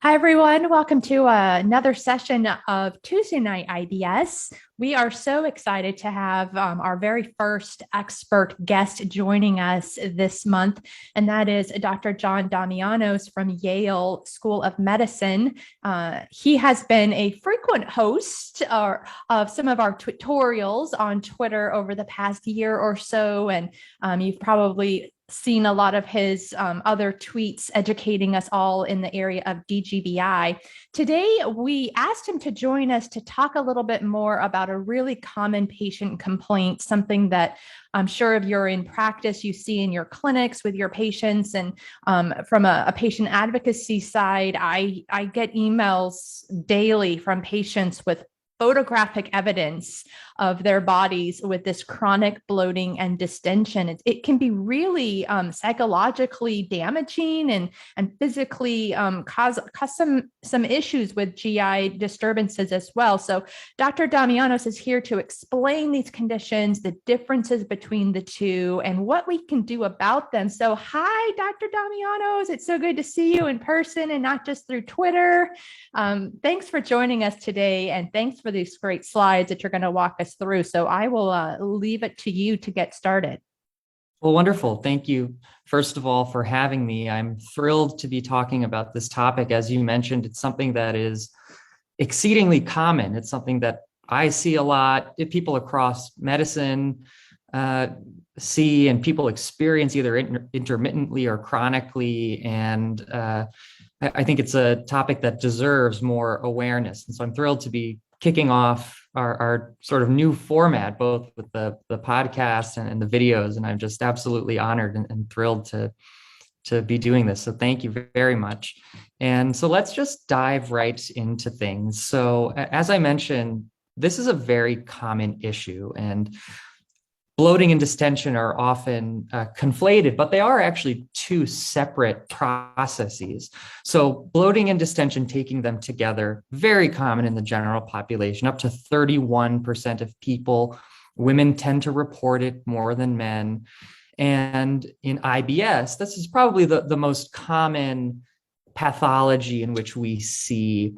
Hi, everyone. Welcome to another session of Tuesday Night IBS. We are so excited to have our very first expert guest joining us this month, and that is Dr. John Damianos from Yale School of Medicine. He has been a frequent host of some of our tutorials on Twitter over the past year or so, and you've probably seen a lot of his other tweets educating us all in the area of DGBI. Today, we asked him to join us to talk a little bit more about a really common patient complaint, something that I'm sure if you're in practice, you see in your clinics with your patients. And from a patient advocacy side, I get emails daily from patients with photographic evidence of their bodies with this chronic bloating and distension. It can be really psychologically damaging and physically cause some issues with GI disturbances as well. So Dr. Damianos is here to explain these conditions, the differences between the two, and what we can do about them. So hi, Dr. Damianos. It's so good to see you in person and not just through Twitter. Thanks for joining us today, and thanks for these great slides that you're going to walk us through. So I will leave it to you to get started. Well, wonderful. Thank you, first of all, for having me. I'm thrilled to be talking about this topic. As you mentioned, it's something that is exceedingly common. It's something that I see a lot. People across medicine see, and people experience either intermittently or chronically. And I think it's a topic that deserves more awareness. And so I'm thrilled to be kicking off our sort of new format, both with the podcast and the videos. And I'm just absolutely honored and thrilled to be doing this. So thank you very much. And so let's just dive right into things. So as I mentioned, this is a very common issue, and bloating and distension are often conflated, but they are actually two separate processes. So bloating and distension, taking them together, very common in the general population. Up to 31% of people, women tend to report it more than men. And in IBS, this is probably the most common pathology in which we see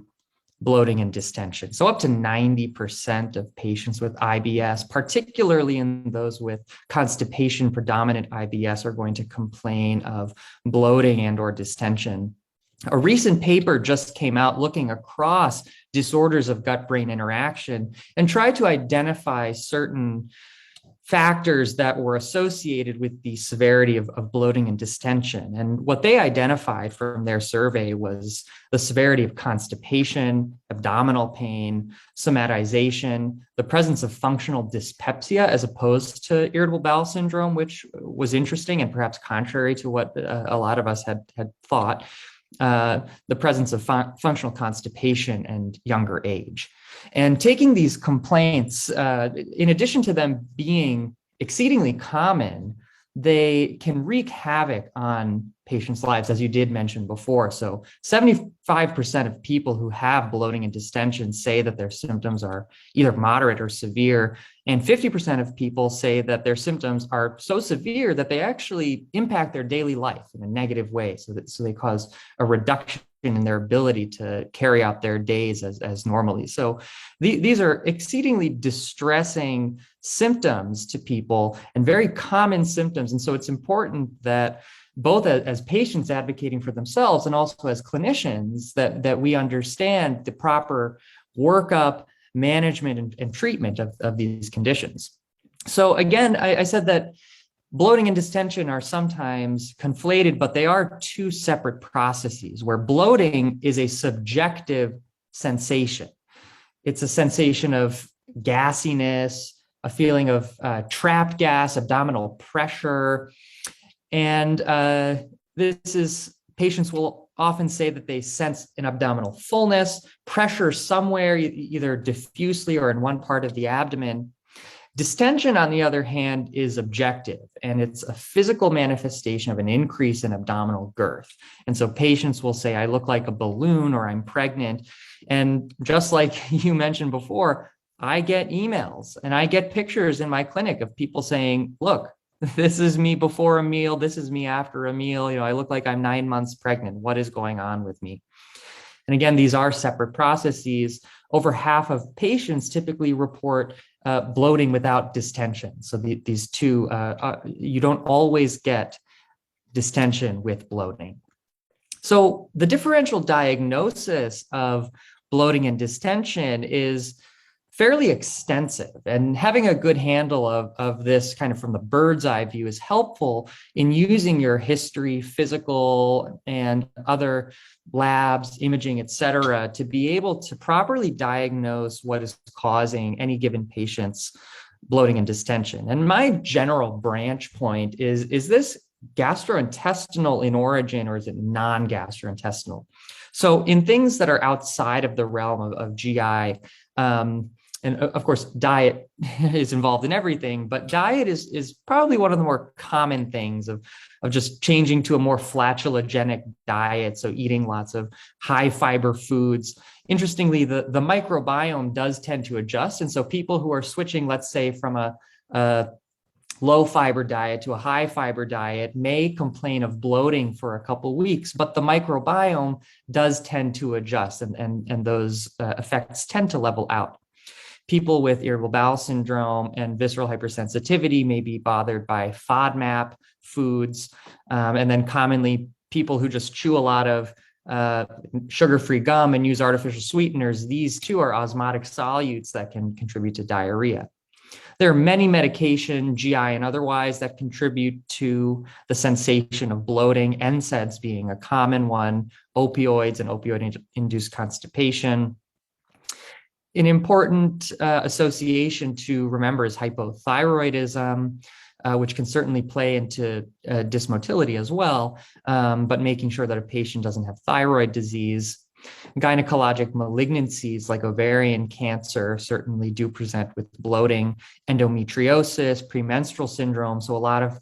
bloating and distension. So up to 90% of patients with IBS, particularly in those with constipation predominant IBS, are going to complain of bloating and or distension. A recent paper just came out looking across disorders of gut-brain interaction and tried to identify certain factors that were associated with the severity of bloating and distension. And what they identified from their survey was the severity of constipation, abdominal pain, somatization, the presence of functional dyspepsia as opposed to irritable bowel syndrome, which was interesting and perhaps contrary to what a lot of us had thought. The presence of functional constipation and younger age. And taking these complaints, in addition to them being exceedingly common, they can wreak havoc on patients' lives, as you did mention before. So 75% of people who have bloating and distension say that their symptoms are either moderate or severe. And 50% of people say that their symptoms are so severe that they actually impact their daily life in a negative way. So they cause a reduction in their ability to carry out their days as normally. So these are exceedingly distressing symptoms to people and very common symptoms. And so it's important that both as patients advocating for themselves and also as clinicians that we understand the proper workup, management, and treatment of these conditions. So again, I said that bloating and distension are sometimes conflated, but they are two separate processes where bloating is a subjective sensation. It's a sensation of gassiness, a feeling of trapped gas, abdominal pressure. And patients will often say that they sense an abdominal fullness, pressure somewhere, either diffusely or in one part of the abdomen. Distension, on the other hand, is objective, and it's a physical manifestation of an increase in abdominal girth. And so patients will say, I look like a balloon or I'm pregnant. And just like you mentioned before, I get emails and I get pictures in my clinic of people saying, look, this is me before a meal. This is me after a meal. I look like I'm 9 months pregnant. What is going on with me? And again, these are separate processes. Over half of patients typically report bloating without distension. So these two, you don't always get distension with bloating. So the differential diagnosis of bloating and distension is fairly extensive, and having a good handle of this kind of from the bird's eye view is helpful in using your history, physical and other labs, imaging, et cetera, to be able to properly diagnose what is causing any given patient's bloating and distension. And my general branch point is this gastrointestinal in origin, or is it non-gastrointestinal? So in things that are outside of the realm of GI, and of course, diet is involved in everything, but diet is probably one of the more common things of just changing to a more flatulogenic diet. So eating lots of high fiber foods. Interestingly, the microbiome does tend to adjust. And so people who are switching, let's say, from a low fiber diet to a high fiber diet may complain of bloating for a couple of weeks, but the microbiome does tend to adjust, and those effects tend to level out. People with irritable bowel syndrome and visceral hypersensitivity may be bothered by FODMAP foods. And then commonly people who just chew a lot of sugar-free gum and use artificial sweeteners, these too are osmotic solutes that can contribute to diarrhea. There are many medication, GI and otherwise, that contribute to the sensation of bloating, NSAIDs being a common one, opioids and opioid-induced constipation. An important association to remember is hypothyroidism, which can certainly play into dysmotility as well, but making sure that a patient doesn't have thyroid disease. Gynecologic malignancies like ovarian cancer certainly do present with bloating, endometriosis, premenstrual syndrome, so a lot of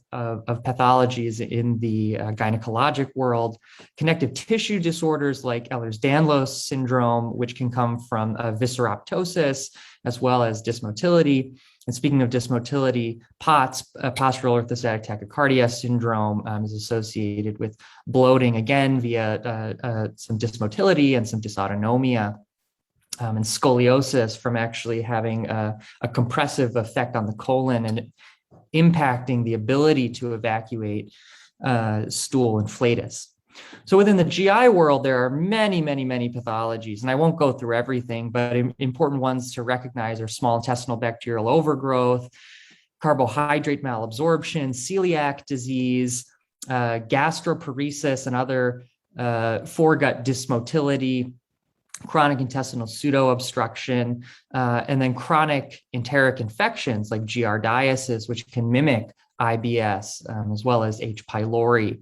pathologies in the gynecologic world. Connective tissue disorders like Ehlers-Danlos syndrome, which can come from visceroptosis as well as dysmotility. And speaking of dysmotility, POTS, postural orthostatic tachycardia syndrome, is associated with bloating, again, via some dysmotility and some dysautonomia, and scoliosis from actually having a compressive effect on the colon and impacting the ability to evacuate stool and flatus. So within the GI world, there are many, many, many pathologies, and I won't go through everything, but important ones to recognize are small intestinal bacterial overgrowth, carbohydrate malabsorption, celiac disease, gastroparesis and other foregut dysmotility, chronic intestinal pseudo-obstruction, and then chronic enteric infections like giardiasis, which can mimic IBS, as well as H. pylori,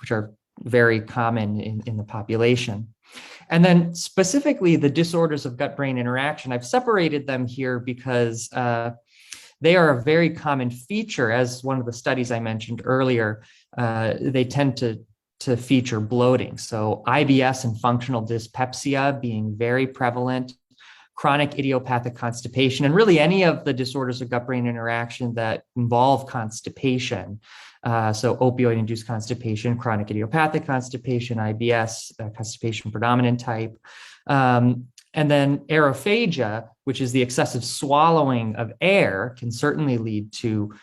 which are very common in the population. And then specifically the disorders of gut-brain interaction, I've separated them here because they are a very common feature. As one of the studies I mentioned earlier, they tend to feature bloating. So IBS and functional dyspepsia being very prevalent, chronic idiopathic constipation, and really any of the disorders of gut-brain interaction that involve constipation. So opioid-induced constipation, chronic idiopathic constipation, IBS, constipation predominant type. And then aerophagia, which is the excessive swallowing of air, can certainly lead to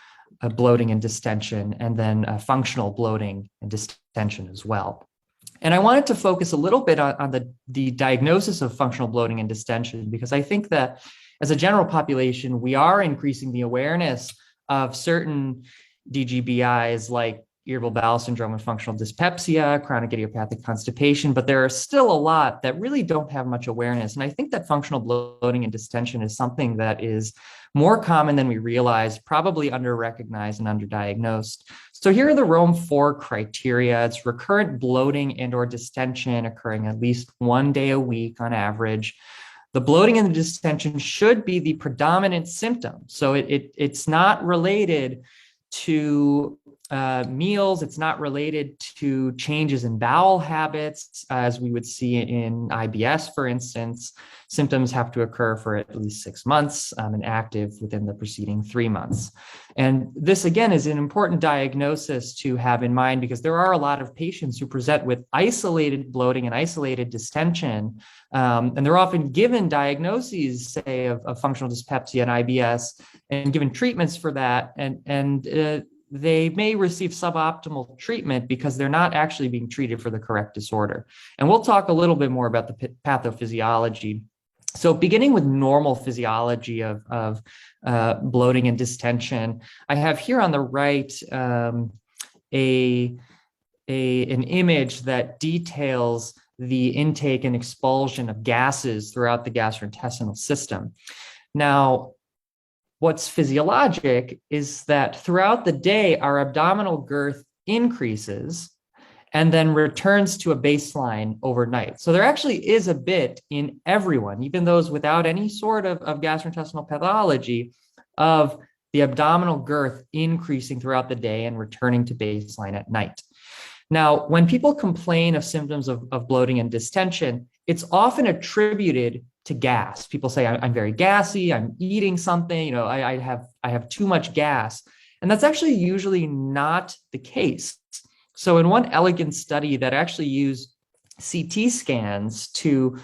bloating and distension, and then functional bloating and distension as well. And I wanted to focus a little bit on the diagnosis of functional bloating and distension, because I think that as a general population, we are increasing the awareness of certain DGBIs like irritable bowel syndrome and functional dyspepsia, chronic idiopathic constipation, but there are still a lot that really don't have much awareness. And I think that functional bloating and distension is something that is more common than we realize, probably under-recognized and underdiagnosed. So here are the Rome-4 criteria. It's recurrent bloating and or distension occurring at least 1 day a week on average. The bloating and the distension should be the predominant symptom. So it's not related to meals. It's not related to changes in bowel habits, as we would see in IBS, for instance. Symptoms have to occur for at least 6 months and active within the preceding 3 months. And this, again, is an important diagnosis to have in mind because there are a lot of patients who present with isolated bloating and isolated distension. And they're often given diagnoses, say, of functional dyspepsia and IBS, and given treatments for that. And they may receive suboptimal treatment because they're not actually being treated for the correct disorder. And we'll talk a little bit more about the pathophysiology. So beginning with normal physiology of bloating and distension, I have here on the right an image that details the intake and expulsion of gases throughout the gastrointestinal system. Now, what's physiologic is that throughout the day, our abdominal girth increases and then returns to a baseline overnight. So there actually is a bit in everyone, even those without any sort of gastrointestinal pathology, of the abdominal girth increasing throughout the day and returning to baseline at night. Now, when people complain of symptoms of bloating and distension, it's often attributed to gas. People say, I'm very gassy, I'm eating something, I have too much gas. And that's actually usually not the case. So in one elegant study that actually used CT scans to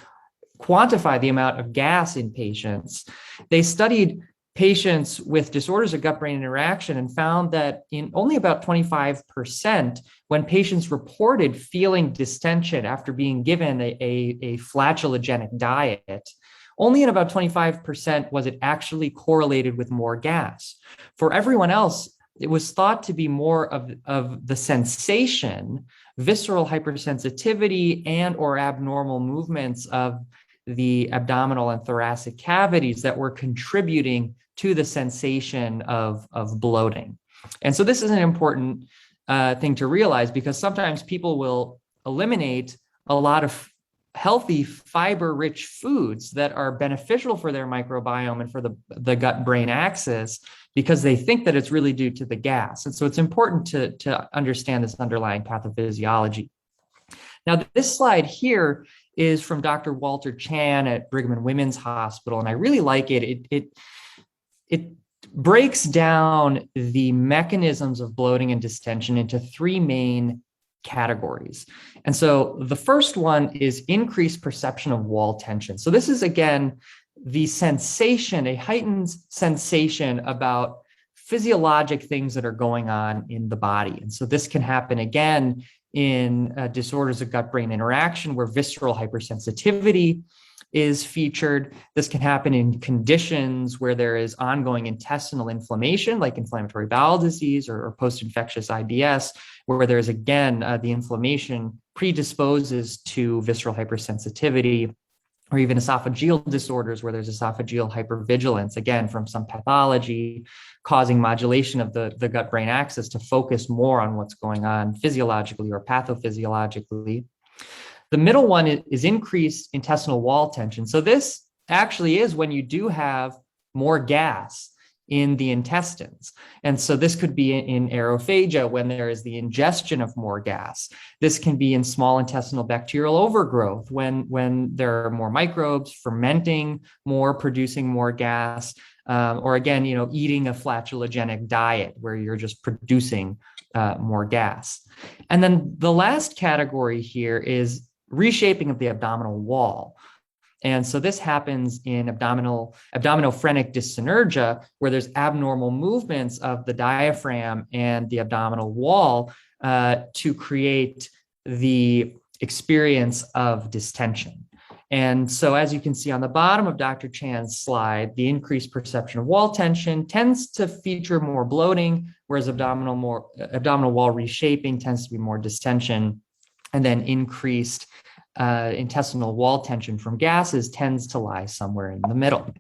quantify the amount of gas in patients, they studied patients with disorders of gut-brain interaction and found that in only about 25%, when patients reported feeling distension after being given a flatulogenic diet, only in about 25% was it actually correlated with more gas. For everyone else, it was thought to be more of the sensation, visceral hypersensitivity, and or abnormal movements of the abdominal and thoracic cavities that were contributing to the sensation of bloating. And so this is an important thing to realize, because sometimes people will eliminate a lot of healthy fiber-rich foods that are beneficial for their microbiome and for the gut-brain axis because they think that it's really due to the gas. And so it's important to understand this underlying pathophysiology. Now, this slide here is from Dr. Walter Chan at Brigham and Women's Hospital, and I really like it. It breaks down the mechanisms of bloating and distension into 3 main categories. And so the first one is increased perception of wall tension. So this is, again, the sensation, a heightened sensation about physiologic things that are going on in the body. And so this can happen, again, in disorders of gut-brain interaction where visceral hypersensitivity is featured. This can happen in conditions where there is ongoing intestinal inflammation, like inflammatory bowel disease or post-infectious IBS, where there's, again, the inflammation predisposes to visceral hypersensitivity, or even esophageal disorders where there's esophageal hypervigilance, again, from some pathology causing modulation of the gut-brain axis to focus more on what's going on physiologically or pathophysiologically. The middle one is increased intestinal wall tension. So this actually is when you do have more gas in the intestines. And so this could be in aerophagia when there is the ingestion of more gas. This can be in small intestinal bacterial overgrowth when there are more microbes fermenting more, producing more gas, or again, eating a flatulogenic diet where you're just producing more gas. And then the last category here is reshaping of the abdominal wall. And so this happens in abdominophrenic dyssynergia, where there's abnormal movements of the diaphragm and the abdominal wall to create the experience of distension. And so as you can see on the bottom of Dr. Chan's slide, the increased perception of wall tension tends to feature more bloating, whereas abdominal wall reshaping tends to be more distension. And then increased intestinal wall tension from gases tends to lie somewhere in the middle.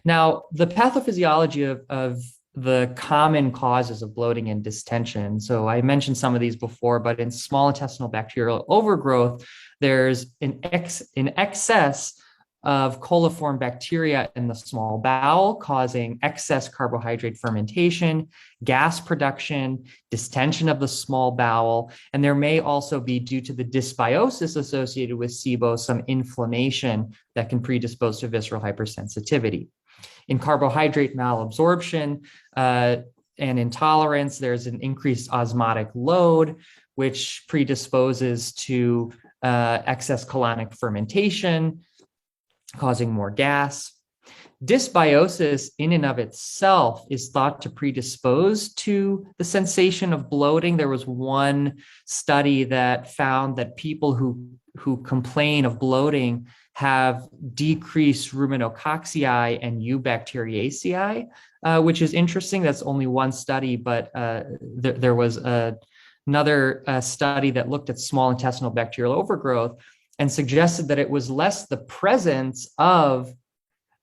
Now, the pathophysiology of the common causes of bloating and distension. So I mentioned some of these before, but in small intestinal bacterial overgrowth, there's an excess of coliform bacteria in the small bowel, causing excess carbohydrate fermentation, gas production, distension of the small bowel, and there may also be, due to the dysbiosis associated with SIBO, some inflammation that can predispose to visceral hypersensitivity. In carbohydrate malabsorption and intolerance, there's an increased osmotic load, which predisposes to excess colonic fermentation, causing more gas. Dysbiosis in and of itself is thought to predispose to the sensation of bloating. There was one study that found that people who complain of bloating have decreased ruminococci and eubacteriaceae, which is interesting. That's only one study, but there was another study that looked at small intestinal bacterial overgrowth and suggested that it was less the presence of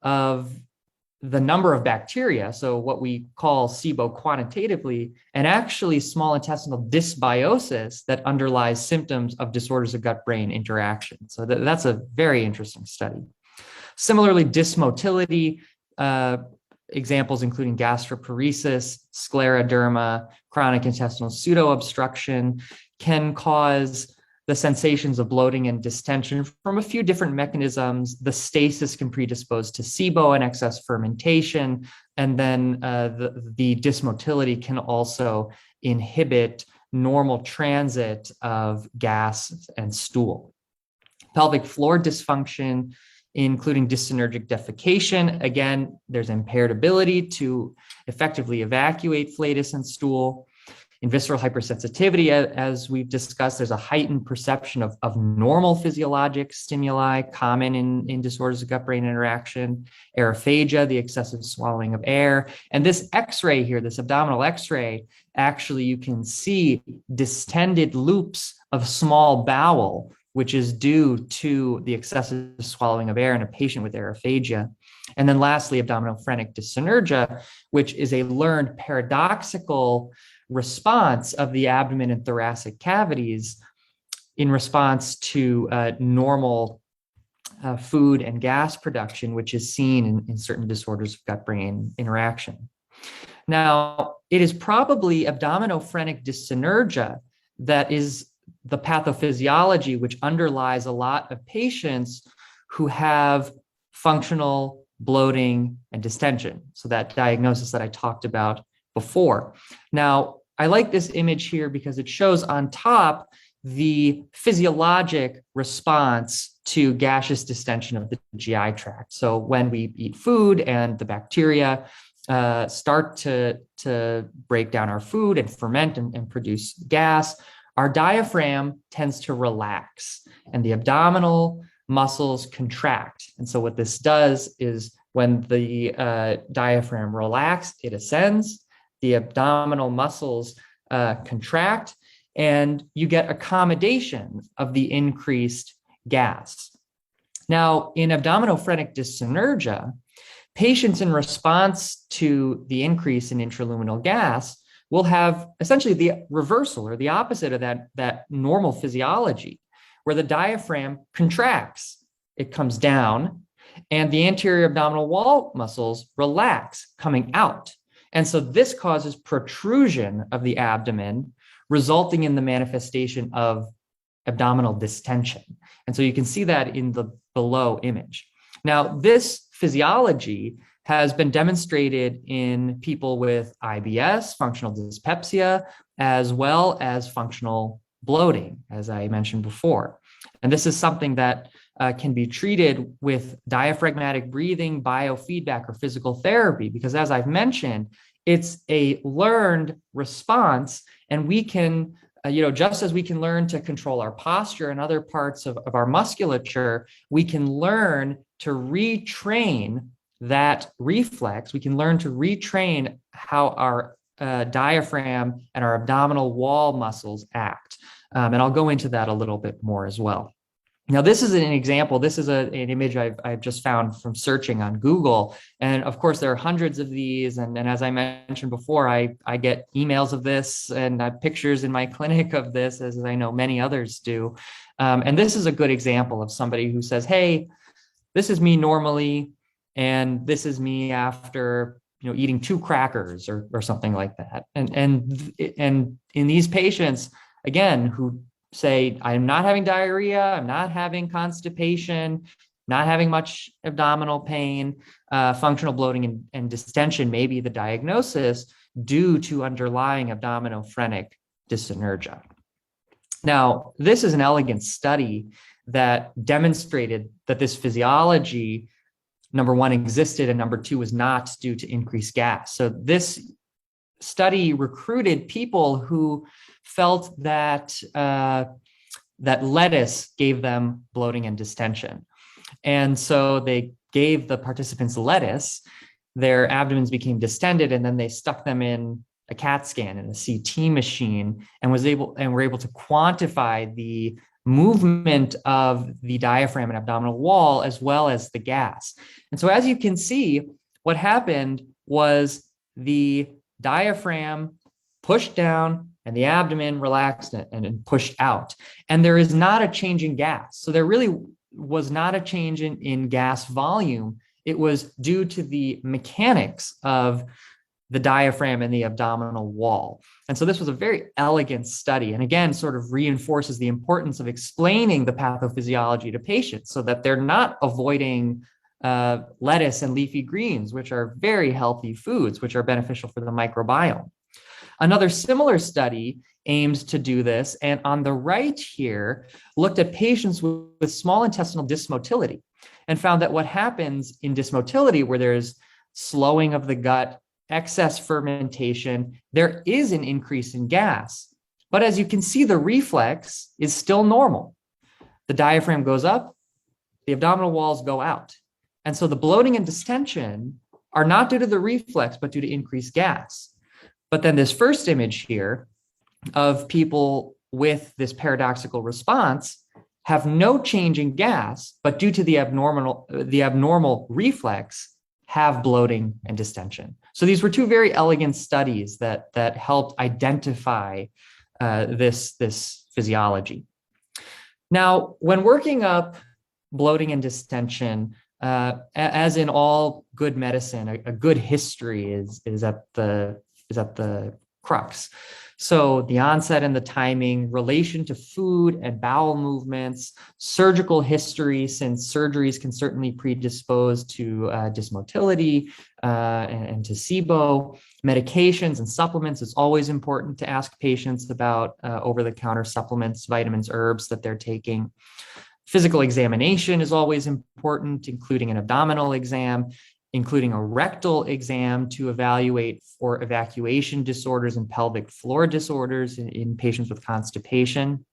the number of bacteria, so what we call SIBO quantitatively, and actually small intestinal dysbiosis that underlies symptoms of disorders of gut-brain interaction. So that's a very interesting study. Similarly, dysmotility, examples including gastroparesis, scleroderma, chronic intestinal pseudo-obstruction, can cause the sensations of bloating and distension from a few different mechanisms. The stasis can predispose to SIBO and excess fermentation, and then the dysmotility can also inhibit normal transit of gas and stool. Pelvic floor dysfunction, including dysenergic defecation. Again, there's impaired ability to effectively evacuate flatus and stool. In visceral hypersensitivity, as we've discussed, there's a heightened perception of normal physiologic stimuli common in disorders of gut-brain interaction. Aerophagia, the excessive swallowing of air. And this X-ray here, this abdominal X-ray, actually you can see distended loops of small bowel, which is due to the excessive swallowing of air in a patient with aerophagia. And then lastly, abdominal phrenic dysenergia, which is a learned paradoxical response of the abdomen and thoracic cavities in response to normal food and gas production, which is seen in certain disorders of gut-brain interaction. Now, it is probably abdominophrenic dysenergia that is the pathophysiology which underlies a lot of patients who have functional bloating and distension. So that diagnosis that I talked about before. Now, I like this image here because it shows on top the physiologic response to gaseous distension of the GI tract. So when we eat food and the bacteria start to break down our food and ferment and produce gas, our diaphragm tends to relax and the abdominal muscles contract. And so what this does is when the diaphragm relaxes, it ascends, the abdominal muscles contract, and you get accommodation of the increased gas. Now, in abdominophrenic dysenergia, patients in response to the increase in intraluminal gas will have essentially the reversal or the opposite of that normal physiology, where the diaphragm contracts, it comes down, and the anterior abdominal wall muscles relax, coming out. And so this causes protrusion of the abdomen, resulting in the manifestation of abdominal distension. And so you can see that in the below image. Now, this physiology has been demonstrated in people with IBS, functional dyspepsia, as well as functional bloating, as I mentioned before. And this is something that can be treated with diaphragmatic breathing, biofeedback, or physical therapy, because as I've mentioned, it's a learned response, and we can, just as we can learn to control our posture and other parts of our musculature, we can learn to retrain that reflex. We can learn to retrain how our diaphragm and our abdominal wall muscles act. And I'll go into that a little bit more as well. Now, this is an example. This is an image I've just found from searching on Google. And of course, there are hundreds of these. And as I mentioned before, I get emails of this and pictures in my clinic of this, as I know many others do. And this is a good example of somebody who says, hey, this is me normally, and this is me after eating 2 crackers or something like that. And in these patients, again, who say, I'm not having diarrhea, I'm not having constipation, not having much abdominal pain, functional bloating and distension may be the diagnosis due to underlying abdominophrenic dysenergia. Now, this is an elegant study that demonstrated that this physiology, number one, existed, and number two, was not due to increased gas. So this study recruited people who felt that that lettuce gave them bloating and distension. And so they gave the participants lettuce, their abdomens became distended, and then they stuck them in a CAT scan and a CT machine and were able to quantify the movement of the diaphragm and abdominal wall as well as the gas. And so as you can see, what happened was the diaphragm pushed down and the abdomen relaxed and pushed out. And there is not a change in gas. So there really was not a change in gas volume. It was due to the mechanics of the diaphragm and the abdominal wall. And so this was a very elegant study, and again, sort of reinforces the importance of explaining the pathophysiology to patients so that they're not avoiding lettuce and leafy greens, which are very healthy foods, which are beneficial for the microbiome. Another similar study aimed to do this, and on the right here, looked at patients with small intestinal dysmotility and found that what happens in dysmotility, where there's slowing of the gut, excess fermentation, there is an increase in gas. But as you can see, the reflex is still normal. The diaphragm goes up, the abdominal walls go out. And so the bloating and distension are not due to the reflex, but due to increased gas. But then this first image here of people with this paradoxical response have no change in gas, but due to the abnormal reflex, have bloating and distension. So these were 2 very elegant studies that helped identify this physiology. Now, when working up bloating and distension, as in all good medicine, a good history is at the crux. So the onset and the timing, relation to food and bowel movements, surgical history, since surgeries can certainly predispose to dysmotility and to SIBO. Medications and supplements, it's always important to ask patients about over-the-counter supplements, vitamins, herbs that they're taking. Physical examination is always important, including an abdominal exam, including a rectal exam to evaluate for evacuation disorders and pelvic floor disorders in patients with constipation.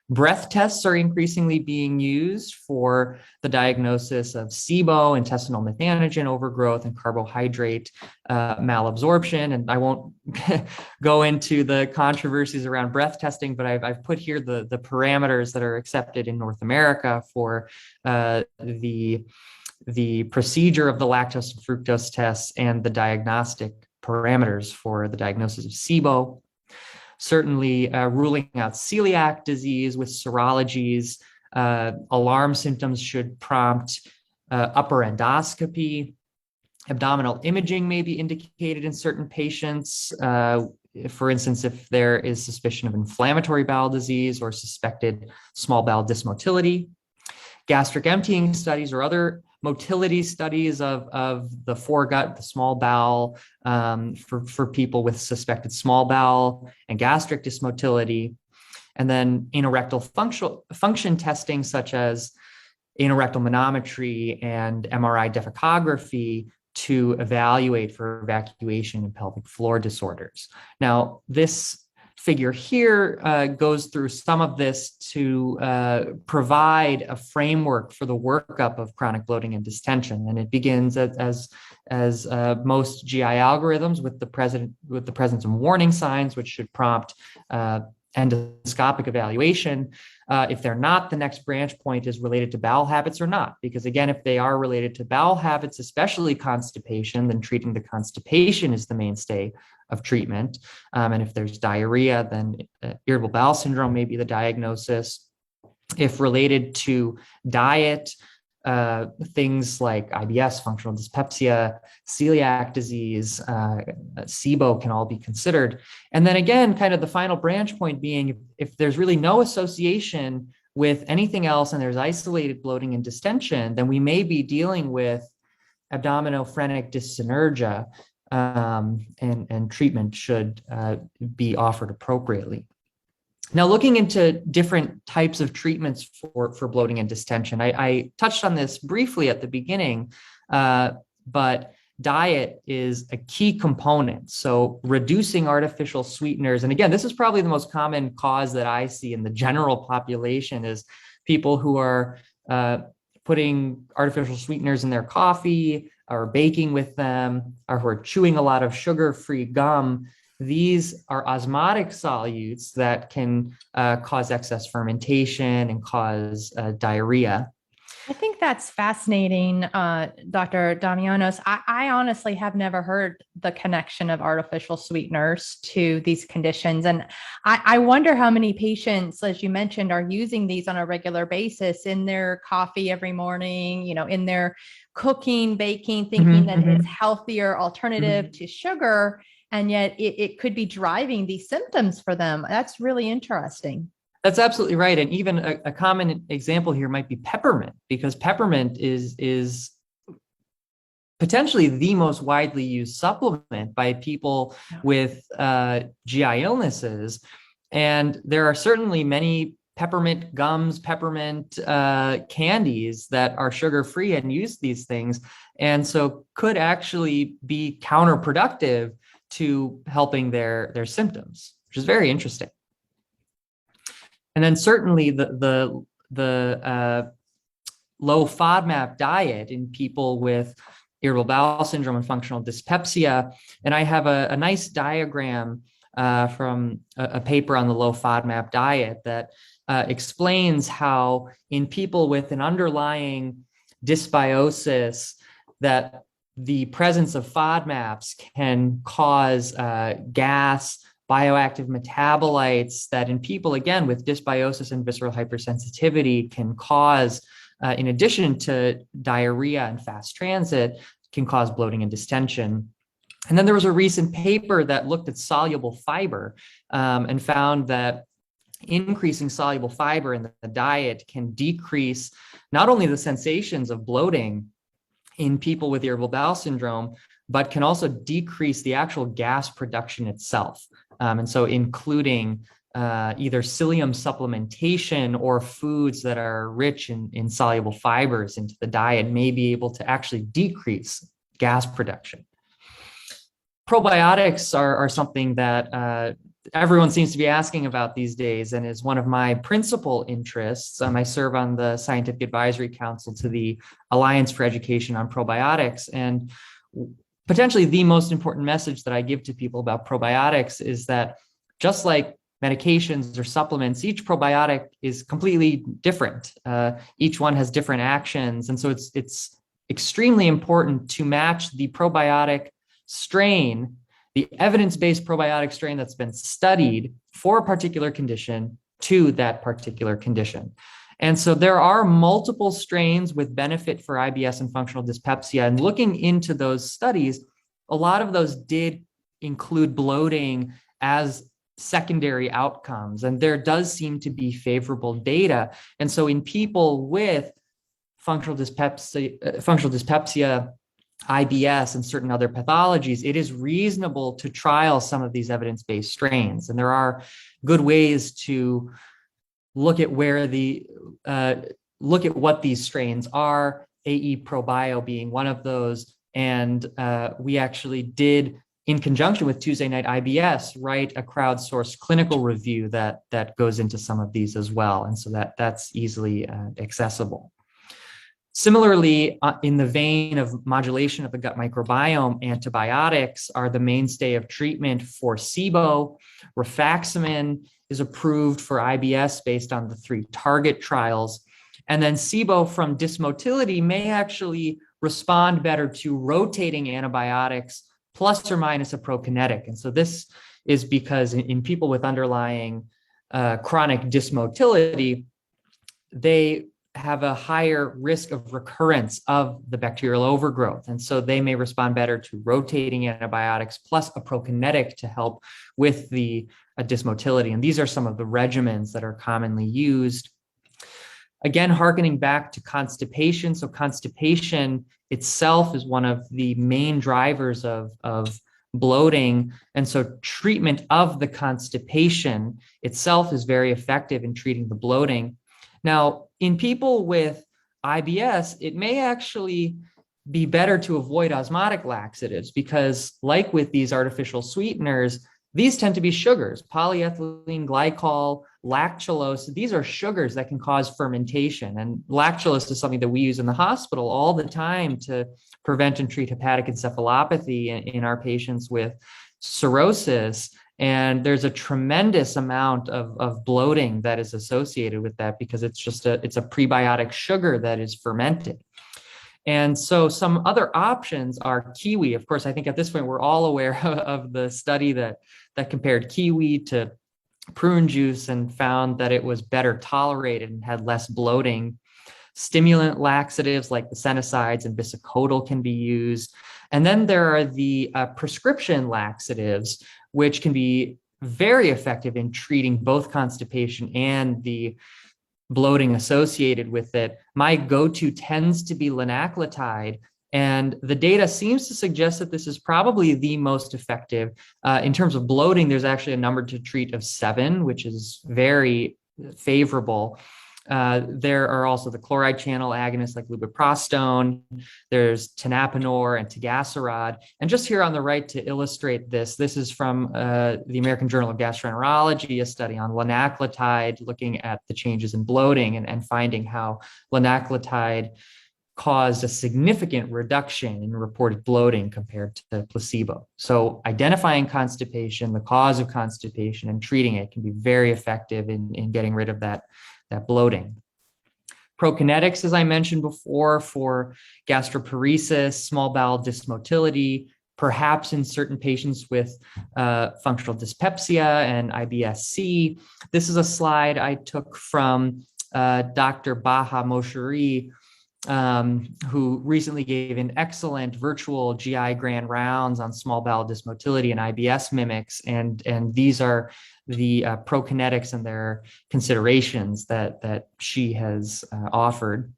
Breath tests are increasingly being used for the diagnosis of SIBO, intestinal methanogen overgrowth, and carbohydrate malabsorption. And I won't go into the controversies around breath testing, but I've put here the parameters that are accepted in North America for the procedure of the lactose and fructose tests and the diagnostic parameters for the diagnosis of SIBO. Certainly ruling out celiac disease with serologies. Alarm symptoms should prompt upper endoscopy. Abdominal imaging may be indicated in certain patients. For instance, if there is suspicion of inflammatory bowel disease or suspected small bowel dysmotility. Gastric emptying studies or other motility studies of the foregut, the small bowel, for people with suspected small bowel and gastric dysmotility. And then anorectal function testing, such as anorectal manometry and MRI defecography, to evaluate for evacuation and pelvic floor disorders. Now, this figure here goes through some of this to provide a framework for the workup of chronic bloating and distension. And it begins as most GI algorithms with the presence of warning signs, which should prompt endoscopic evaluation. If they're not, the next branch point is related to bowel habits or not. Because again, if they are related to bowel habits, especially constipation, then treating the constipation is the mainstay of treatment. And if there's diarrhea, then irritable bowel syndrome may be the diagnosis. If related to diet, things like IBS, functional dyspepsia, celiac disease, SIBO can all be considered. And then again, kind of the final branch point being, if there's really no association with anything else and there's isolated bloating and distension, then we may be dealing with abdominophrenic dyssynergia, and treatment should be offered appropriately. Now, looking into different types of treatments for bloating and distension, I touched on this briefly at the beginning, but diet is a key component. So reducing artificial sweeteners, and again, this is probably the most common cause that I see in the general population, is people who are putting artificial sweeteners in their coffee or baking with them, or who are chewing a lot of sugar-free gum. These are osmotic solutes that can cause excess fermentation and cause diarrhea. I think that's fascinating, Dr. Damianos. I honestly have never heard the connection of artificial sweeteners to these conditions. And I wonder how many patients, as you mentioned, are using these on a regular basis in their coffee every morning, in their cooking, baking, thinking that it's healthier alternative to sugar. And yet it could be driving these symptoms for them. That's really interesting. That's absolutely right. And even a common example here might be peppermint, because peppermint is potentially the most widely used supplement by people with GI illnesses. And there are certainly many peppermint gums, peppermint candies that are sugar-free and use these things. And so could actually be counterproductive to helping their symptoms, which is very interesting. And then certainly the low FODMAP diet in people with irritable bowel syndrome and functional dyspepsia. And I have a nice diagram from a paper on the low FODMAP diet that explains how in people with an underlying dysbiosis, that the presence of FODMAPs can cause gas, bioactive metabolites that in people, again, with dysbiosis and visceral hypersensitivity can cause, in addition to diarrhea and fast transit, can cause bloating and distension. And then there was a recent paper that looked at soluble fiber and found that increasing soluble fiber in the diet can decrease not only the sensations of bloating in people with irritable bowel syndrome, but can also decrease the actual gas production itself. And so including either psyllium supplementation or foods that are rich in soluble fibers into the diet may be able to actually decrease gas production. Probiotics are something that everyone seems to be asking about these days and is one of my principal interests. I serve on the Scientific Advisory Council to the Alliance for Education on Probiotics. And potentially the most important message that I give to people about probiotics is that just like medications or supplements, each probiotic is completely different. Each one has different actions. And so it's extremely important to match the probiotic strain, the evidence-based probiotic strain that's been studied for a particular condition to that particular condition. And so there are multiple strains with benefit for IBS and functional dyspepsia. And looking into those studies, a lot of those did include bloating as secondary outcomes. And there does seem to be favorable data. And so in people with functional dyspepsia, IBS, and certain other pathologies, it is reasonable to trial some of these evidence-based strains. And there are good ways to look at what these strains are, AE Probio being one of those. And we actually did, in conjunction with Tuesday Night IBS, write a crowdsourced clinical review that goes into some of these as well. And so that's easily accessible. Similarly, in the vein of modulation of the gut microbiome, antibiotics are the mainstay of treatment for SIBO. Rifaximin is approved for IBS based on the 3 target trials. And then SIBO from dysmotility may actually respond better to rotating antibiotics plus or minus a prokinetic. And so this is because in people with underlying chronic dysmotility, they have a higher risk of recurrence of the bacterial overgrowth. And so they may respond better to rotating antibiotics plus a prokinetic to help with the dysmotility. And these are some of the regimens that are commonly used. Again, hearkening back to constipation. So constipation itself is one of the main drivers of bloating. And so treatment of the constipation itself is very effective in treating the bloating. Now, in people with IBS, it may actually be better to avoid osmotic laxatives because, like with these artificial sweeteners, these tend to be sugars, polyethylene glycol, lactulose. These are sugars that can cause fermentation. And lactulose is something that we use in the hospital all the time to prevent and treat hepatic encephalopathy in our patients with cirrhosis. And there's a tremendous amount of bloating that is associated with that because it's a prebiotic sugar that is fermented. And so some other options are kiwi. Of course, I think at this point, we're all aware of the study that compared kiwi to prune juice and found that it was better tolerated and had less bloating. Stimulant laxatives like the senicides and bisacodyl can be used. And then there are the prescription laxatives, which can be very effective in treating both constipation and the bloating associated with it. My go-to tends to be linaclotide, and the data seems to suggest that this is probably the most effective. In terms of bloating, there's actually a number to treat of 7, which is very favorable. There are also the chloride channel agonists like lubiprostone. There's tenapanor and tegaserod. And just here on the right to illustrate this is from the American Journal of Gastroenterology, a study on linaclotide looking at the changes in bloating and finding how linaclotide caused a significant reduction in reported bloating compared to placebo. So identifying constipation, the cause of constipation, and treating it can be very effective in getting rid of that bloating. Prokinetics, as I mentioned before, for gastroparesis, small bowel dysmotility, perhaps in certain patients with functional dyspepsia and IBS-C. This is a slide I took from Dr. Baha Moshiri, who recently gave an excellent virtual GI grand rounds on small bowel dysmotility and IBS mimics. And these are the prokinetics and their considerations that she has offered.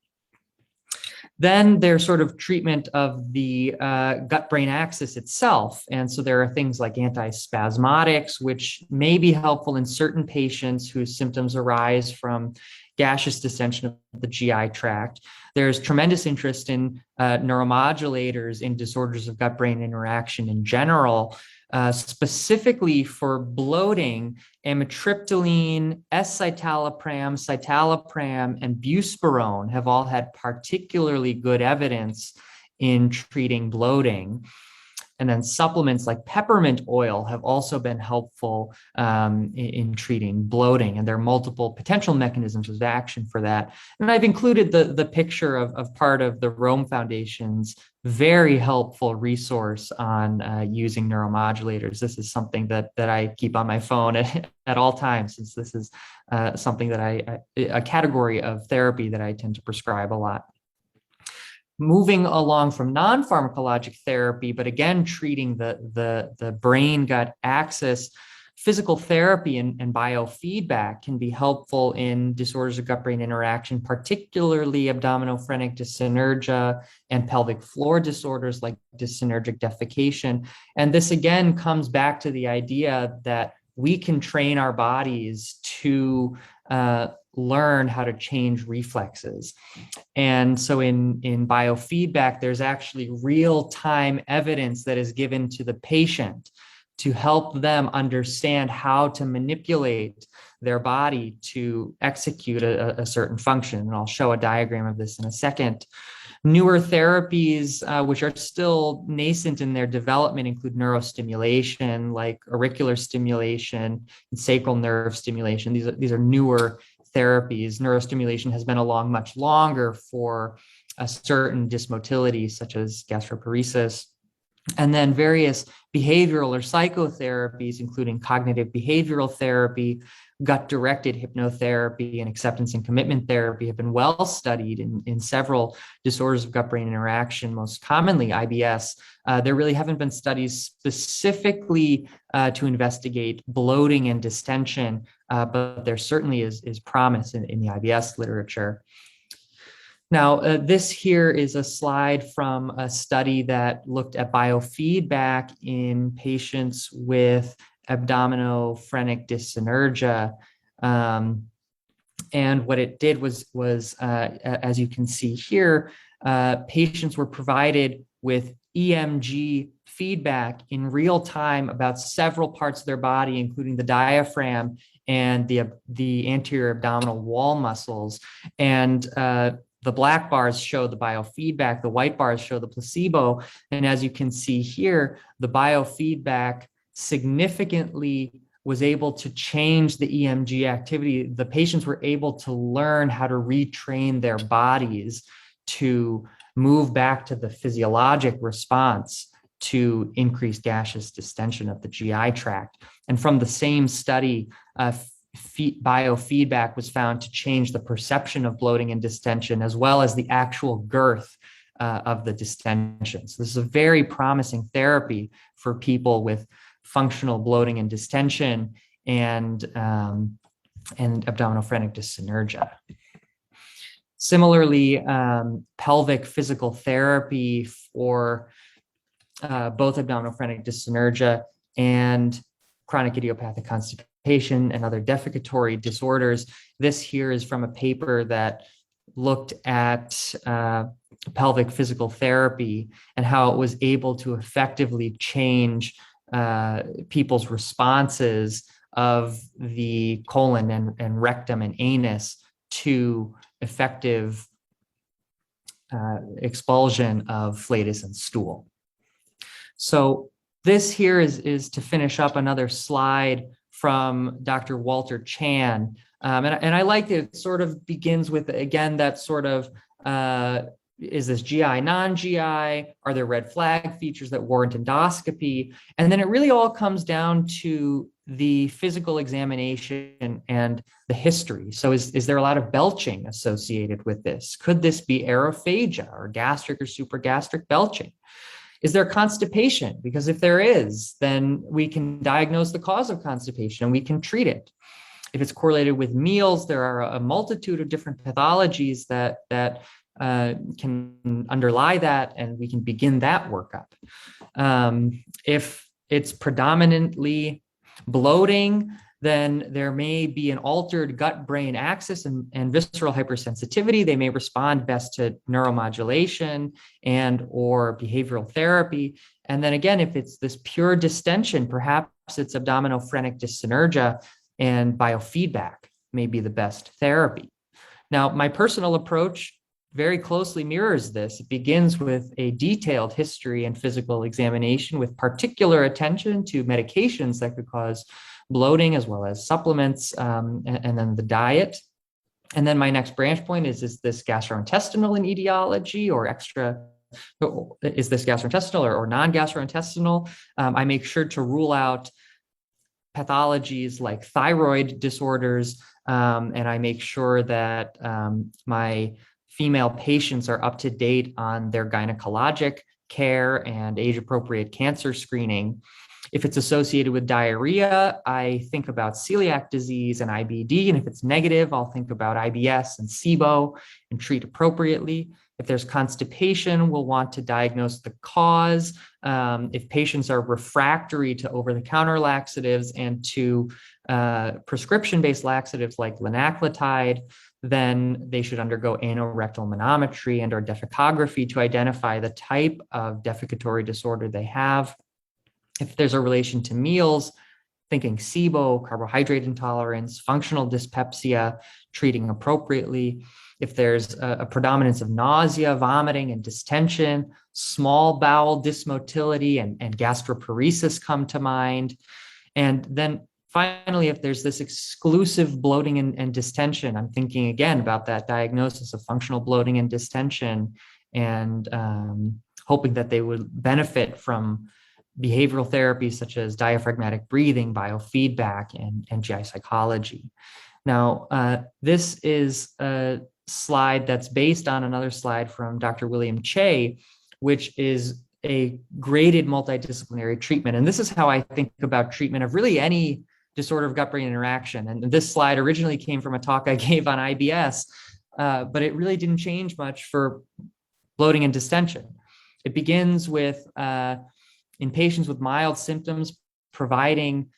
Then there's sort of treatment of the gut-brain axis itself. And so there are things like antispasmodics, which may be helpful in certain patients whose symptoms arise from gaseous distension of the GI tract. There's tremendous interest in neuromodulators in disorders of gut-brain interaction in general. Specifically for bloating, amitriptyline, S-citalopram, citalopram, and buspirone have all had particularly good evidence in treating bloating. And then supplements like peppermint oil have also been helpful in treating bloating, and there are multiple potential mechanisms of action for that. And I've included the picture of part of the Rome Foundation's very helpful resource on using neuromodulators. This is something that I keep on my phone at all times, since this is something that a category of therapy that I tend to prescribe a lot. Moving along from non-pharmacologic therapy, but again, treating the brain-gut axis, physical therapy and biofeedback can be helpful in disorders of gut-brain interaction, particularly abdominophrenic dyssynergia and pelvic floor disorders like dyssynergic defecation. And this again comes back to the idea that we can train our bodies to learn how to change reflexes. And so in biofeedback, there's actually real-time evidence that is given to the patient to help them understand how to manipulate their body to execute a certain function. And I'll show a diagram of this in a second. Newer therapies, which are still nascent in their development, include neurostimulation, like auricular stimulation and sacral nerve stimulation. These are newer therapies. Neurostimulation has been along much longer for a certain dysmotility, such as gastroparesis. And then various behavioral or psychotherapies, including cognitive behavioral therapy, gut-directed hypnotherapy and acceptance and commitment therapy have been well studied in several disorders of gut-brain interaction, most commonly IBS. There really haven't been studies specifically to investigate bloating and distension, but there certainly is promise in the IBS literature. Now, this here is a slide from a study that looked at biofeedback in patients with abdominophrenic dyssynergia. And what it did was as you can see here, patients were provided with EMG feedback in real time about several parts of their body, including the diaphragm and the anterior abdominal wall muscles. And the black bars show the biofeedback, the white bars show the placebo. And as you can see here, the biofeedback significantly was able to change the EMG activity. The patients were able to learn how to retrain their bodies to move back to the physiologic response to increased gaseous distension of the GI tract. And from the same study, biofeedback was found to change the perception of bloating and distension, as well as the actual girth of the distension. So this is a very promising therapy for people with functional bloating and distension and abdominophrenic dyssynergia. Similarly, pelvic physical therapy for both abdominophrenic dyssynergia and chronic idiopathic constipation and other defecatory disorders. This here is from a paper that looked at pelvic physical therapy and how it was able to effectively change people's responses of the colon and rectum and anus to effective expulsion of flatus and stool. So this here is to finish up another slide from Dr. Walter Chan. And I like that it sort of begins with, again, that sort of, is this GI, non-GI? Are there red flag features that warrant endoscopy? And then it really all comes down to the physical examination and the history. So is there a lot of belching associated with this? Could this be aerophagia or gastric or supragastric belching? Is there constipation? Because if there is, then we can diagnose the cause of constipation and we can treat it. If it's correlated with meals, there are a multitude of different pathologies that can underlie that, and we can begin that workup. If it's predominantly bloating, then there may be an altered gut-brain axis and visceral hypersensitivity. They may respond best to neuromodulation and or behavioral therapy. And then again, if it's this pure distension, perhaps it's abdominophrenic dyssynergia, and biofeedback may be the best therapy. Now, my personal approach very closely mirrors this. It begins with a detailed history and physical examination with particular attention to medications that could cause bloating, as well as supplements, and then the diet. And then my next branch point is this gastrointestinal in etiology or is this gastrointestinal or non-gastrointestinal? I make sure to rule out pathologies like thyroid disorders, and I make sure that my female patients are up to date on their gynecologic care and age-appropriate cancer screening. If it's associated with diarrhea, I think about celiac disease and IBD. And if it's negative, I'll think about IBS and SIBO and treat appropriately. If there's constipation, we'll want to diagnose the cause. If patients are refractory to over-the-counter laxatives and to prescription-based laxatives like linaclotide, then they should undergo anorectal manometry and or defecography to identify the type of defecatory disorder they have. If there's a relation to meals, thinking SIBO, carbohydrate intolerance, functional dyspepsia, treating appropriately. If there's a predominance of nausea, vomiting, and distension, small bowel dysmotility and gastroparesis come to mind. And then finally, if there's this exclusive bloating and distension, I'm thinking again about that diagnosis of functional bloating and distension and hoping that they would benefit from behavioral therapy such as diaphragmatic breathing, biofeedback, and GI psychology. Now, this is a slide that's based on another slide from Dr. William Che, which is a graded multidisciplinary treatment. And this is how I think about treatment of really any disorder of gut-brain interaction. And this slide originally came from a talk I gave on IBS, but it really didn't change much for bloating and distension. It begins with, in patients with mild symptoms, providing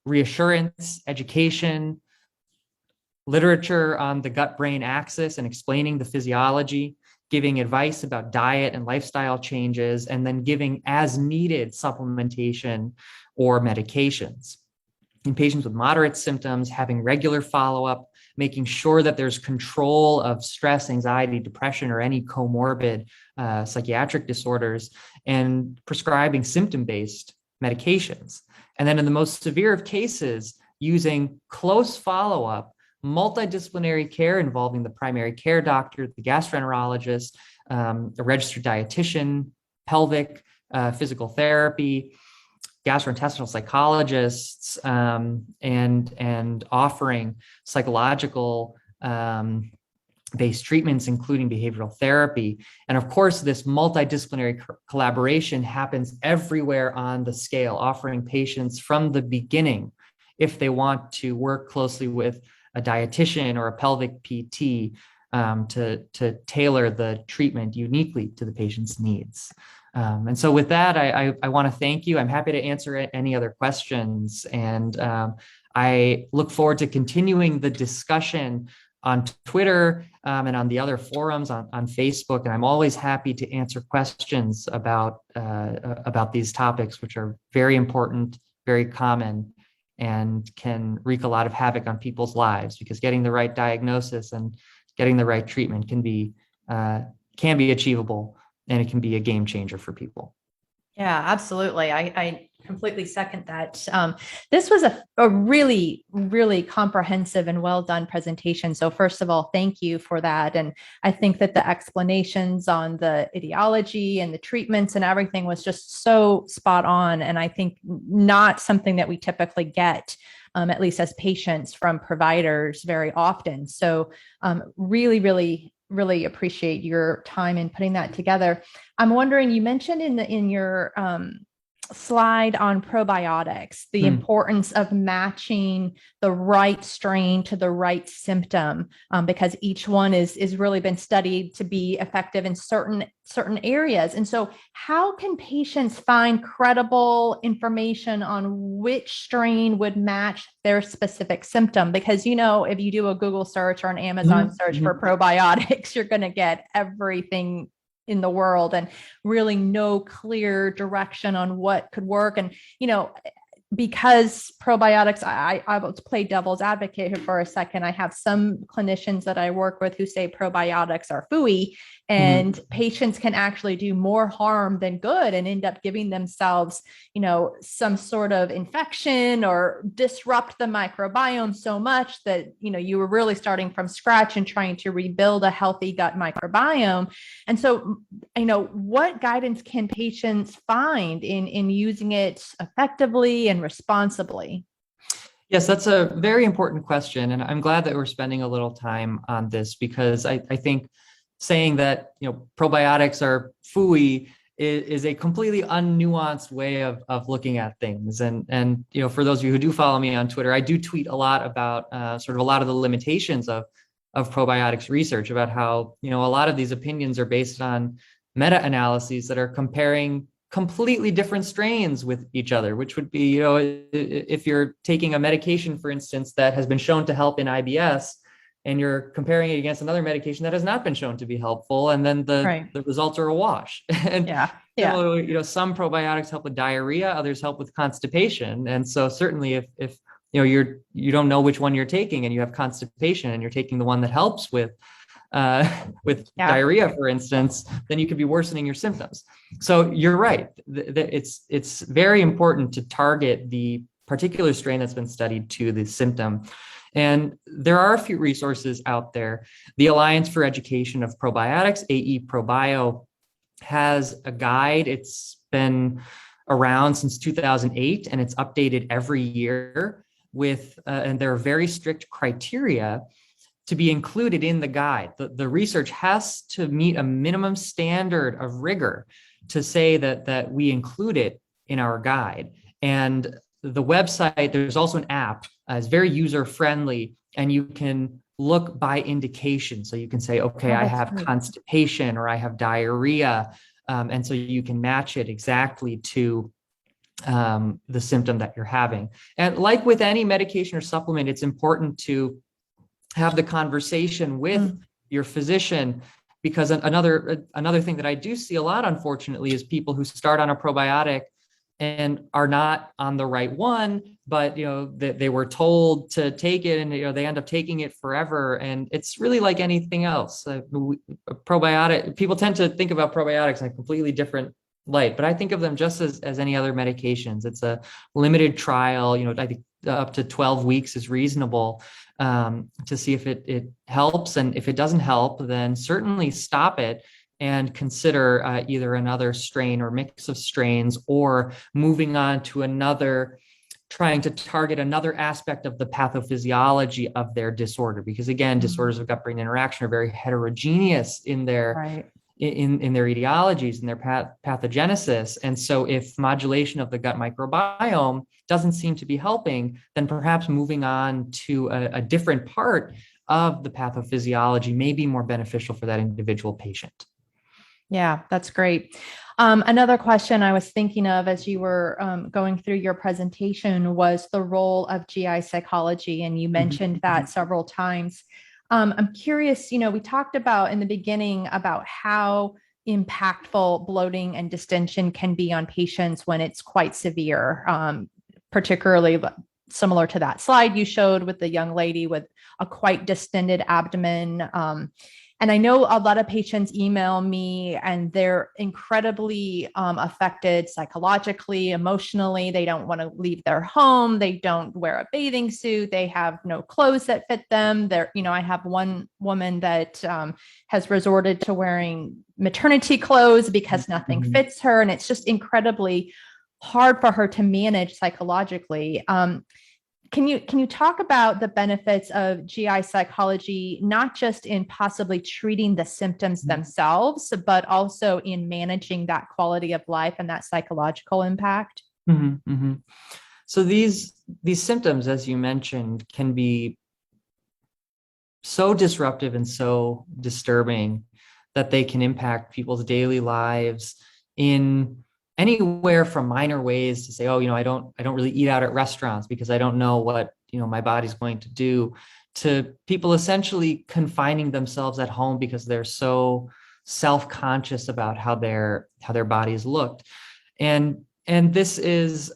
reassurance, education, literature on the gut-brain axis and explaining the physiology, giving advice about diet and lifestyle changes, and then giving as needed supplementation or medications. In patients with moderate symptoms, having regular follow-up, making sure that there's control of stress, anxiety, depression, or any comorbid psychiatric disorders, and prescribing symptom-based medications. And then in the most severe of cases, using close follow-up, multidisciplinary care involving the primary care doctor, the gastroenterologist, a registered dietitian, pelvic, physical therapy, gastrointestinal psychologists, and offering psychological based treatments, including behavioral therapy. And of course, this multidisciplinary collaboration happens everywhere on the scale, offering patients from the beginning, if they want to work closely with a dietitian or a pelvic PT, to tailor the treatment uniquely to the patient's needs. And so with that, I want to thank you. I'm happy to answer any other questions. And I look forward to continuing the discussion on Twitter and on the other forums on Facebook. And I'm always happy to answer questions about these topics, which are very important, very common, and can wreak a lot of havoc on people's lives, because getting the right diagnosis and getting the right treatment can be achievable, and it can be a game changer for people. Yeah, absolutely. I completely second that. This was a really, really comprehensive and well done presentation. So first of all, thank you for that. And I think that the explanations on the etiology and the treatments and everything was just so spot on. And I think not something that we typically get, at least as patients, from providers very often. So really appreciate your time in putting that together. I'm wondering, you mentioned in your slide on probiotics, the importance of matching the right strain to the right symptom, because each one is really been studied to be effective in certain areas. And so how can patients find credible information on which strain would match their specific symptom? Because, if you do a Google search or an Amazon search for probiotics, you're going to get everything in the world and really no clear direction on what could work. And, because probiotics, I will play devil's advocate here for a second. I have some clinicians that I work with who say probiotics are phooey, and patients can actually do more harm than good and end up giving themselves, some sort of infection or disrupt the microbiome so much that, you were really starting from scratch and trying to rebuild a healthy gut microbiome. And so, what guidance can patients find in using it effectively and responsibly? Yes, that's a very important question. And I'm glad that we're spending a little time on this, because I think saying that, probiotics are phooey is a completely unnuanced way of looking at things. And for those of you who do follow me on Twitter, I do tweet a lot about sort of a lot of the limitations of probiotics research, about how, a lot of these opinions are based on meta-analyses that are comparing completely different strains with each other, which would be, if you're taking a medication, for instance, that has been shown to help in IBS, and you're comparing it against another medication that has not been shown to be helpful, and then the results are a wash. And so, some probiotics help with diarrhea, others help with constipation. And so certainly if you don't know which one you're taking and you have constipation and you're taking the one that helps with diarrhea, for instance, then you could be worsening your symptoms. So you're right. It's very important to target the particular strain that's been studied to the symptom. And there are a few resources out there. The Alliance for Education of Probiotics, AE ProBio, has a guide. It's been around since 2008, and it's updated every year and there are very strict criteria to be included in the guide. The research has to meet a minimum standard of rigor to say that we include it in our guide. And the website, there's also an app, it's very user friendly, and you can look by indication. So you can say, okay, I have constipation or I have diarrhea. And so you can match it exactly to the symptom that you're having. And like with any medication or supplement, it's important to have the conversation with your physician, because another thing that I do see a lot, unfortunately, is people who start on a probiotic and are not on the right one, but they were told to take it, and they end up taking it forever. And it's really like anything else. Probiotic, people tend to think about probiotics in a completely different light, but I think of them just as any other medications. It's a limited trial. I think up to 12 weeks is reasonable to see if it helps. And if it doesn't help, then certainly stop it and consider either another strain or mix of strains, or moving on to trying to target another aspect of the pathophysiology of their disorder. Because again, disorders of gut-brain interaction are very heterogeneous in their in their etiologies and their pathogenesis. And so if modulation of the gut microbiome doesn't seem to be helping, then perhaps moving on to a different part of the pathophysiology may be more beneficial for that individual patient. Yeah, that's great. Another question I was thinking of as you were going through your presentation was the role of GI psychology, and you mentioned that several times. I'm curious, we talked about in the beginning about how impactful bloating and distension can be on patients when it's quite severe, particularly similar to that slide you showed with the young lady with a quite distended abdomen. And I know a lot of patients email me and they're incredibly affected psychologically, emotionally. They don't want to leave their home. They don't wear a bathing suit. They have no clothes that fit them. I have one woman that has resorted to wearing maternity clothes because nothing fits her. And it's just incredibly hard for her to manage psychologically. Can you talk about the benefits of GI psychology, not just in possibly treating the symptoms themselves, but also in managing that quality of life and that psychological impact? So these symptoms, as you mentioned, can be so disruptive and so disturbing that they can impact people's daily lives in anywhere from minor ways to say, I don't really eat out at restaurants because I don't know what, my body's going to do, to people essentially confining themselves at home because they're so self-conscious about how their bodies looked. And this is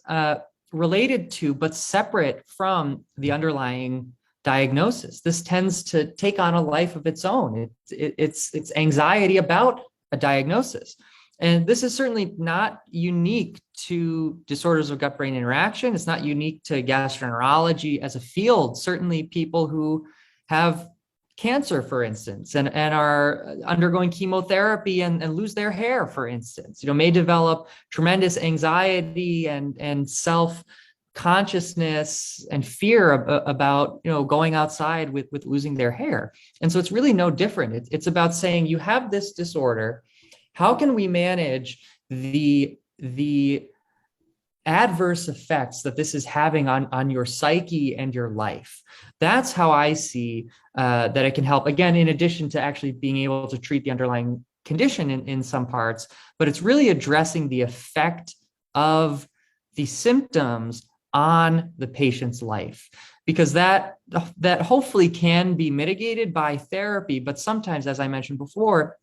related to, but separate from, the underlying diagnosis. This tends to take on a life of its own. It's anxiety about a diagnosis. And this is certainly not unique to disorders of gut-brain interaction. It's not unique to gastroenterology as a field. Certainly people who have cancer, for instance, and are undergoing chemotherapy and lose their hair, for instance, may develop tremendous anxiety and self-consciousness and fear about, going outside with losing their hair. And so it's really no different. It's about saying, you have this disorder. How can we manage the adverse effects that this is having on your psyche and your life? That's how I see that it can help. Again, in addition to actually being able to treat the underlying condition in some parts, but it's really addressing the effect of the symptoms on the patient's life, because that hopefully can be mitigated by therapy. But sometimes, as I mentioned before,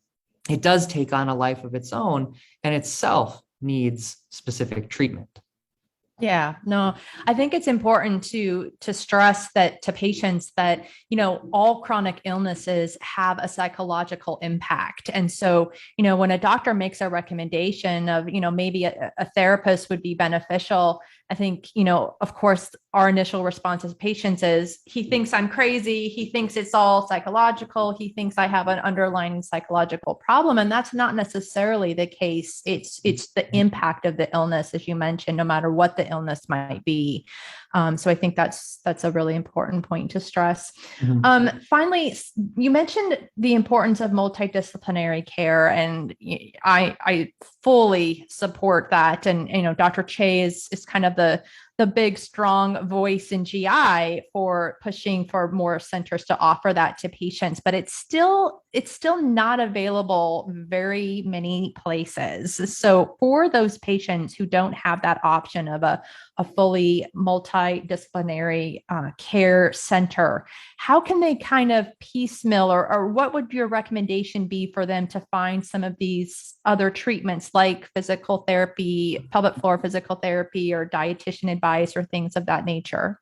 it does take on a life of its own and itself needs specific treatment. Yeah, no, I think it's important to stress that to patients that, all chronic illnesses have a psychological impact. And so, when a doctor makes a recommendation of, maybe a therapist would be beneficial, I think, of course, our initial response as patients is he thinks I'm crazy. He thinks it's all psychological. He thinks I have an underlying psychological problem. And that's not necessarily the case. It's the impact of the illness, as you mentioned, no matter what the illness might be. So I think that's a really important point to stress. Finally, you mentioned the importance of multidisciplinary care, and I fully support that. And Dr. Che is kind of the big, strong voice in GI for pushing for more centers to offer that to patients, but it's still not available very many places. So for those patients who don't have that option of a fully multidisciplinary care center, how can they kind of piecemeal, or what would your recommendation be for them to find some of these other treatments like physical therapy, pelvic floor physical therapy, or dietitian advice, or things of that nature?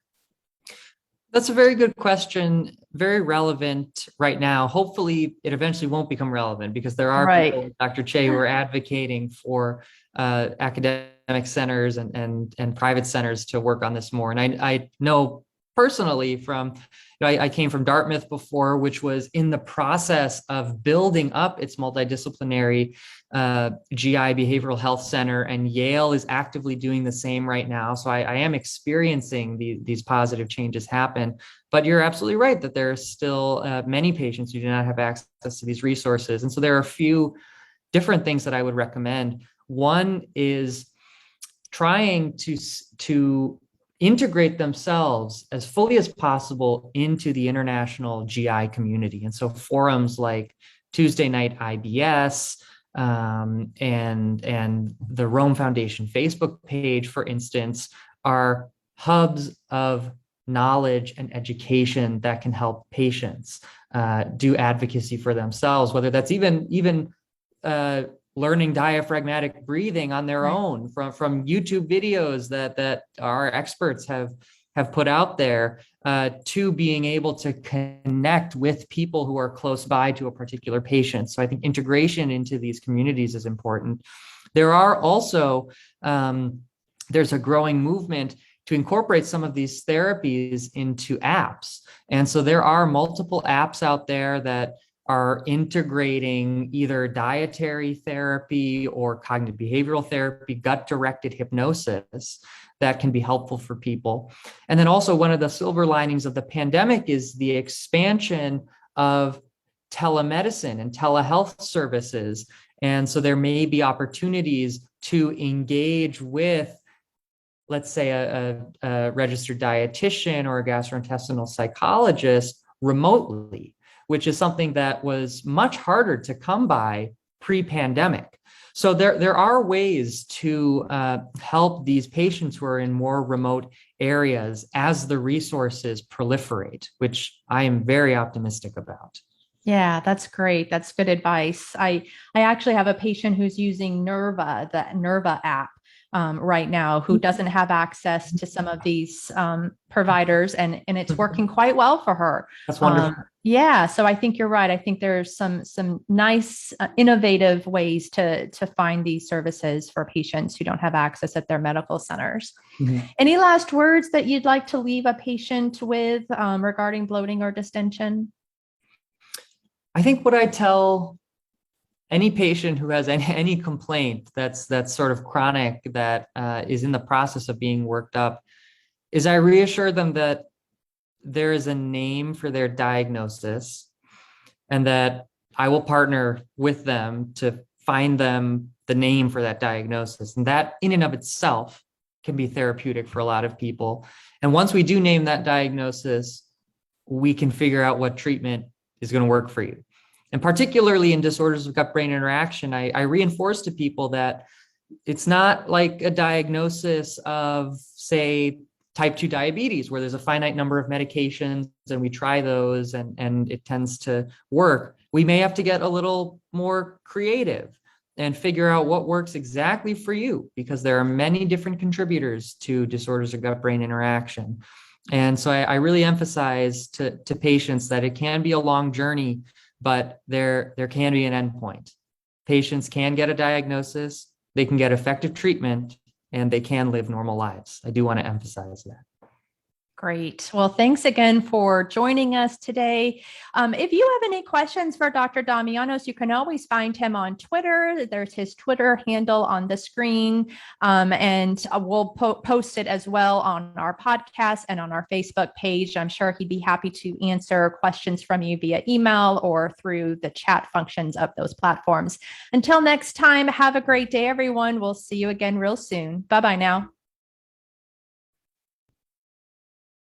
That's a very good question. Very relevant right now. Hopefully it eventually won't become relevant, because there are people, Dr. Che, who are advocating for academic centers and private centers to work on this more. And I know personally from, I came from Dartmouth before, which was in the process of building up its multidisciplinary GI behavioral health center, and Yale is actively doing the same right now. So I am experiencing these positive changes happen. But you're absolutely right that there are still many patients who do not have access to these resources. And so there are a few different things that I would recommend. One is trying to integrate themselves as fully as possible into the international GI community. And so forums like Tuesday Night IBS and the Rome Foundation Facebook page, for instance, are hubs of knowledge and education that can help patients do advocacy for themselves, whether that's even learning diaphragmatic breathing on their own from YouTube videos that our experts have put out there, to being able to connect with people who are close by to a particular patient. So I think integration into these communities is important. There are also, there's a growing movement to incorporate some of these therapies into apps. And so there are multiple apps out there that are integrating either dietary therapy or cognitive behavioral therapy, gut-directed hypnosis that can be helpful for people. And then also, one of the silver linings of the pandemic is the expansion of telemedicine and telehealth services. And so there may be opportunities to engage with, let's say, a registered dietitian or a gastrointestinal psychologist remotely, which is something that was much harder to come by pre-pandemic. So there are ways to help these patients who are in more remote areas as the resources proliferate, which I am very optimistic about. Yeah, that's great. That's good advice. I actually have a patient who's using Nerva, the Nerva app, right now, who doesn't have access to some of these providers, and it's working quite well for her. That's wonderful. Yeah, so I think you're right. I think there's some nice, innovative ways to find these services for patients who don't have access at their medical centers. Mm-hmm. Any last words that you'd like to leave a patient with regarding bloating or distension? I think what I tell any patient who has any complaint that's sort of chronic, that is in the process of being worked up, is I reassure them that there is a name for their diagnosis, and that I will partner with them to find them the name for that diagnosis. And that in and of itself can be therapeutic for a lot of people. And once we do name that diagnosis, we can figure out what treatment is going to work for you. And particularly in disorders of gut-brain interaction, I reinforce to people that it's not like a diagnosis of, say, type 2 diabetes, where there's a finite number of medications and we try those and it tends to work. We may have to get a little more creative and figure out what works exactly for you, because there are many different contributors to disorders of gut-brain interaction. And so I really emphasize to patients that it can be a long journey, but there can be an endpoint. Patients can get a diagnosis, they can get effective treatment, and they can live normal lives. I do want to emphasize that. Great. Well, thanks again for joining us today. If you have any questions for Dr. Damianos, you can always find him on Twitter. There's his Twitter handle on the screen, and we'll post it as well on our podcast and on our Facebook page. I'm sure he'd be happy to answer questions from you via email or through the chat functions of those platforms. Until next time, have a great day, everyone. We'll see you again real soon. Bye-bye now.